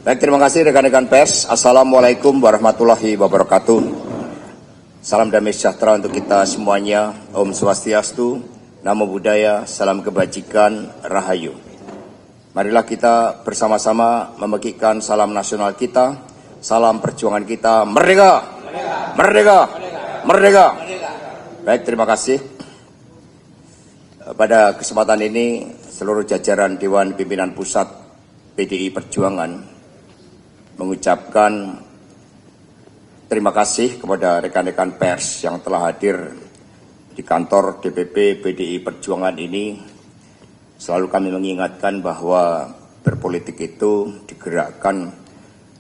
Baik, terima kasih rekan-rekan pers. Assalamualaikum warahmatullahi wabarakatuh. Salam damai sejahtera untuk kita semuanya. Om Swastiastu, Namo Buddhaya, salam kebajikan, Rahayu. Marilah kita bersama-sama memegikan salam nasional kita, salam perjuangan kita, merdeka! Merdeka! Merdeka! Baik, terima kasih. Pada kesempatan ini, seluruh jajaran Dewan Pimpinan Pusat PDI Perjuangan mengucapkan terima kasih kepada rekan-rekan pers yang telah hadir di kantor DPP PDI Perjuangan ini. Selalu kami mengingatkan bahwa berpolitik itu digerakkan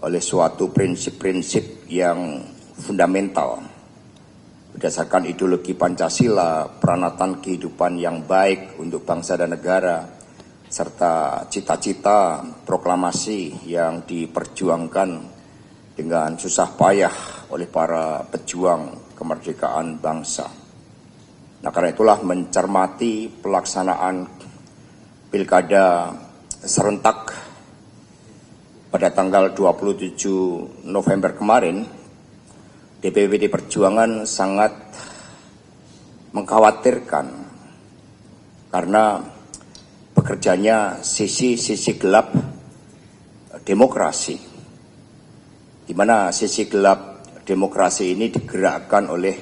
oleh suatu prinsip-prinsip yang fundamental. Berdasarkan ideologi Pancasila, peranatan kehidupan yang baik untuk bangsa dan negara, serta cita-cita proklamasi yang diperjuangkan dengan susah payah oleh para pejuang kemerdekaan bangsa. Nah, karena itulah mencermati pelaksanaan pilkada serentak pada tanggal 27 November kemarin, DPP PDI Perjuangan sangat mengkhawatirkan karena bekerjanya sisi gelap demokrasi, di mana sisi gelap demokrasi ini digerakkan oleh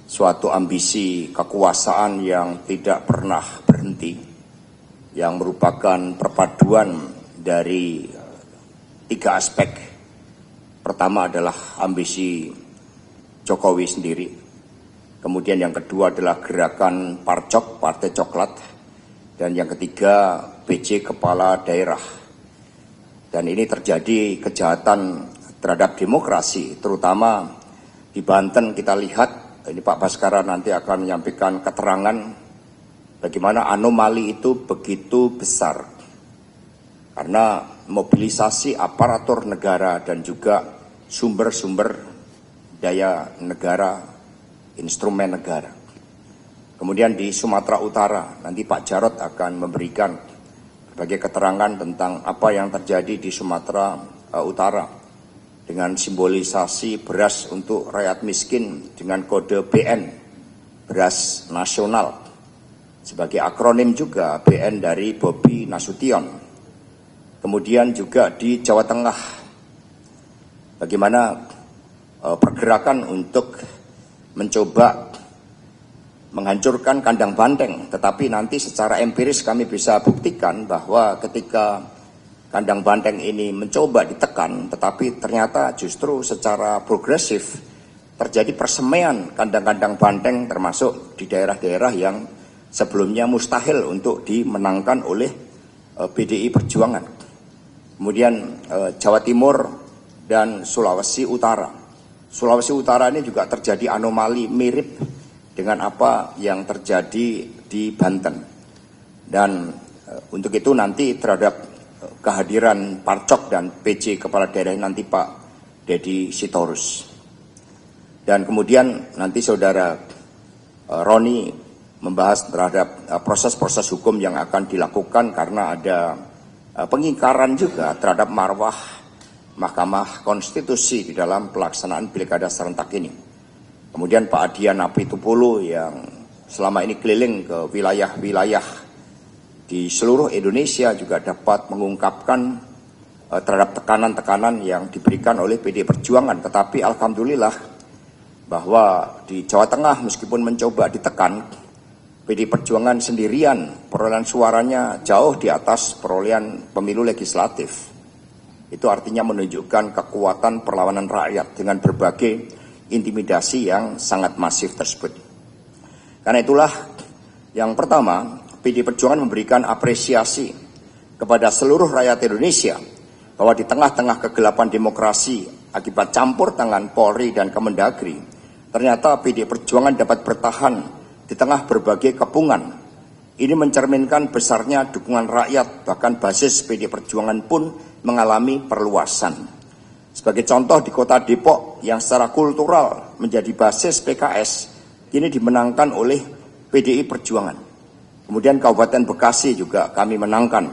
suatu ambisi kekuasaan yang tidak pernah berhenti, yang merupakan perpaduan dari tiga aspek. Pertama adalah ambisi Jokowi sendiri, kemudian yang kedua adalah gerakan Parcok, Partai Coklat, dan yang ketiga PJ Kepala Daerah. Dan ini terjadi kejahatan terhadap demokrasi, terutama di Banten. Kita lihat, ini Pak Baskara nanti akan menyampaikan keterangan bagaimana anomali itu begitu besar. Karena mobilisasi aparatur negara dan juga sumber-sumber daya negara, instrumen negara. Kemudian di Sumatera Utara, nanti Pak Jarod akan memberikan berbagai keterangan tentang apa yang terjadi di Sumatera Utara dengan simbolisasi beras untuk rakyat miskin dengan kode BN, beras nasional. Sebagai akronim juga BN dari Bobi Nasution. Kemudian juga di Jawa Tengah, bagaimana pergerakan untuk mencoba menghancurkan kandang banteng, tetapi nanti secara empiris kami bisa buktikan bahwa ketika kandang banteng ini mencoba ditekan, tetapi ternyata justru secara progresif terjadi persemaian kandang-kandang banteng, termasuk di daerah-daerah yang sebelumnya mustahil untuk dimenangkan oleh PDI Perjuangan. Kemudian Jawa Timur dan Sulawesi Utara. Sulawesi Utara ini juga terjadi anomali mirip dengan apa yang terjadi di Banten. Dan untuk itu nanti terhadap kehadiran Parcok dan PJ Kepala Daerah nanti Pak Deddy Sitorus. Dan kemudian nanti Saudara Roni membahas terhadap proses-proses hukum yang akan dilakukan karena ada pengingkaran juga terhadap marwah Mahkamah Konstitusi di dalam pelaksanaan pilkada serentak ini. Kemudian Pak Adian Apitupulu yang selama ini keliling ke wilayah-wilayah di seluruh Indonesia juga dapat mengungkapkan terhadap tekanan-tekanan yang diberikan oleh PDI Perjuangan. Tetapi alhamdulillah bahwa di Jawa Tengah meskipun mencoba ditekan, PDI Perjuangan sendirian perolehan suaranya jauh di atas perolehan pemilu legislatif. Itu artinya menunjukkan kekuatan perlawanan rakyat dengan berbagai intimidasi yang sangat masif tersebut. Karena itulah yang pertama, PDI Perjuangan memberikan apresiasi kepada seluruh rakyat Indonesia bahwa di tengah-tengah kegelapan demokrasi akibat campur tangan Polri dan Kemendagri, ternyata PDI Perjuangan dapat bertahan di tengah berbagai kepungan. Ini mencerminkan besarnya dukungan rakyat, bahkan basis PDI Perjuangan pun mengalami perluasan. Sebagai contoh di kota Depok yang secara kultural menjadi basis PKS, kini dimenangkan oleh PDI Perjuangan. Kemudian Kabupaten Bekasi juga kami menangkan.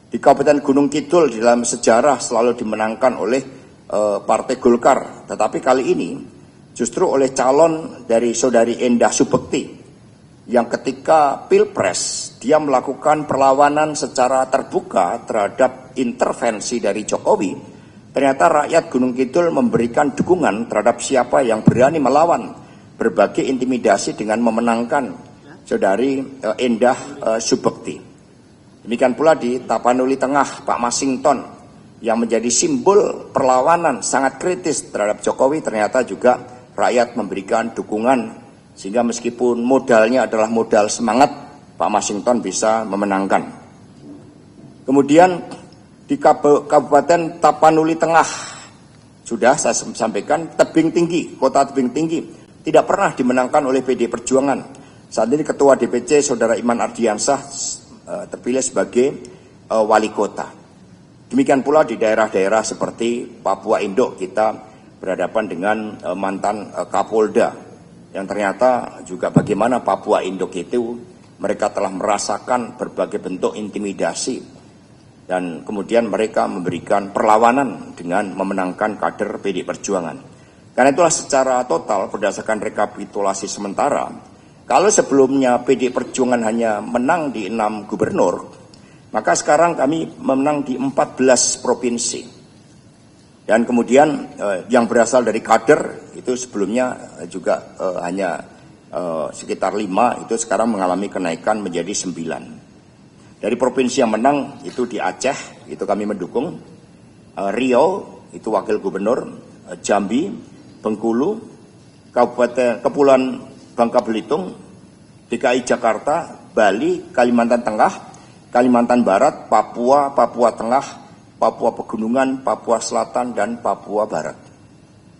Di Kabupaten Gunung Kidul di dalam sejarah selalu dimenangkan oleh Partai Golkar, tetapi kali ini justru oleh calon dari Saudari Endah Subekti yang ketika Pilpres dia melakukan perlawanan secara terbuka terhadap intervensi dari Jokowi. Ternyata rakyat Gunung Kidul memberikan dukungan terhadap siapa yang berani melawan berbagai intimidasi dengan memenangkan Saudari Endah Subekti. Demikian pula di Tapanuli Tengah, Pak Masinton yang menjadi simbol perlawanan sangat kritis terhadap Jokowi, ternyata juga rakyat memberikan dukungan sehingga meskipun modalnya adalah modal semangat, Pak Masinton bisa memenangkan. Kemudian di Kabupaten Tapanuli Tengah sudah saya sampaikan, Tebing Tinggi, kota Tebing Tinggi tidak pernah dimenangkan oleh PD Perjuangan. Saat ini Ketua DPC Saudara Iman Ardiansyah terpilih sebagai wali kota. Demikian pula di daerah-daerah seperti Papua Induk kita berhadapan dengan mantan Kapolda yang ternyata juga bagaimana Papua Induk itu mereka telah merasakan berbagai bentuk intimidasi dan kemudian mereka memberikan perlawanan dengan memenangkan kader PD Perjuangan. Karena itulah secara total berdasarkan rekapitulasi sementara, kalau sebelumnya PD Perjuangan hanya menang di 6 gubernur, maka sekarang kami menang di 14 provinsi. Dan kemudian yang berasal dari kader itu sebelumnya juga hanya sekitar 5, itu sekarang mengalami kenaikan menjadi 9. Dari provinsi yang menang itu di Aceh, itu kami mendukung. Riau, itu wakil gubernur. Jambi, Bengkulu, Kepulauan Bangka Belitung, DKI Jakarta, Bali, Kalimantan Tengah, Kalimantan Barat, Papua, Papua Tengah, Papua Pegunungan, Papua Selatan, dan Papua Barat.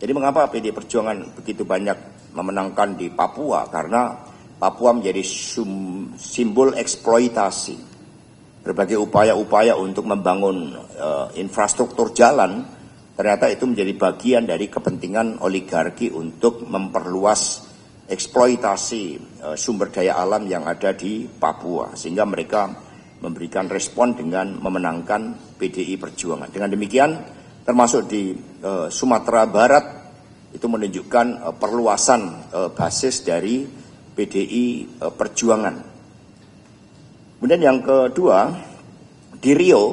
Jadi mengapa PD Perjuangan begitu banyak memenangkan di Papua? Karena Papua menjadi simbol eksploitasi. Berbagai upaya-upaya untuk membangun infrastruktur jalan, ternyata itu menjadi bagian dari kepentingan oligarki untuk memperluas eksploitasi sumber daya alam yang ada di Papua. Sehingga mereka memberikan respon dengan memenangkan PDI Perjuangan. Dengan demikian, termasuk di Sumatera Barat, itu menunjukkan perluasan basis dari PDI Perjuangan. Kemudian yang kedua, di Riau,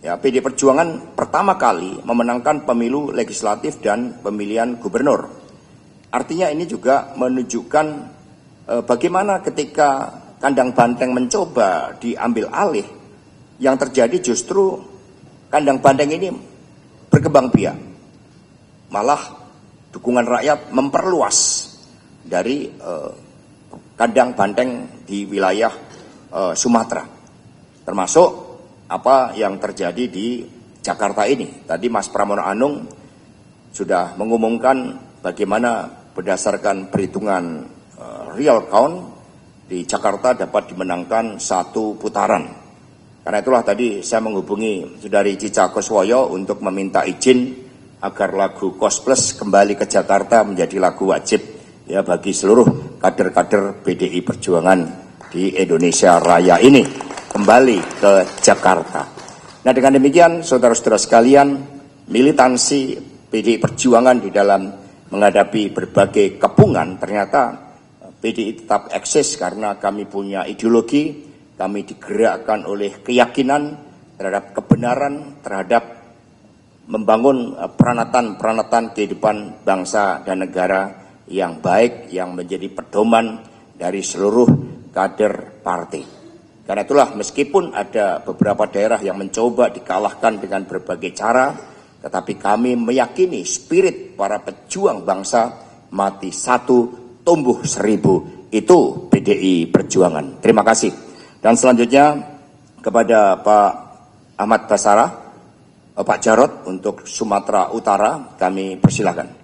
ya, PDI Perjuangan pertama kali memenangkan pemilu legislatif dan pemilihan gubernur. Artinya ini juga menunjukkan bagaimana ketika Kandang Banteng mencoba diambil alih, yang terjadi justru Kandang Banteng ini berkembang biak. Malah dukungan rakyat memperluas dari Kandang Banteng di wilayah Sumatera. Termasuk apa yang terjadi di Jakarta ini. Tadi Mas Pramono Anung sudah mengumumkan bagaimana berdasarkan perhitungan real count di Jakarta dapat dimenangkan 1 putaran. Karena itulah tadi saya menghubungi Saudari Cica Kuswoyo untuk meminta izin agar lagu Kos Plus kembali ke Jakarta menjadi lagu wajib ya bagi seluruh kader-kader PDI Perjuangan di Indonesia Raya ini kembali ke Jakarta. Nah, dengan demikian saudara-saudara sekalian, militansi PDI Perjuangan di dalam menghadapi berbagai kepungan ternyata PDI tetap eksis karena kami punya ideologi, kami digerakkan oleh keyakinan terhadap kebenaran, terhadap membangun peranatan kehidupan bangsa dan negara yang baik, yang menjadi pedoman dari seluruh kader partai. Karena itulah meskipun ada beberapa daerah yang mencoba dikalahkan dengan berbagai cara, tetapi kami meyakini spirit para pejuang bangsa mati 1, tumbuh 1000, itu PDI Perjuangan. Terima kasih. Dan selanjutnya kepada Pak Ahmad Basarah, Pak Jarod untuk Sumatera Utara, kami persilakan.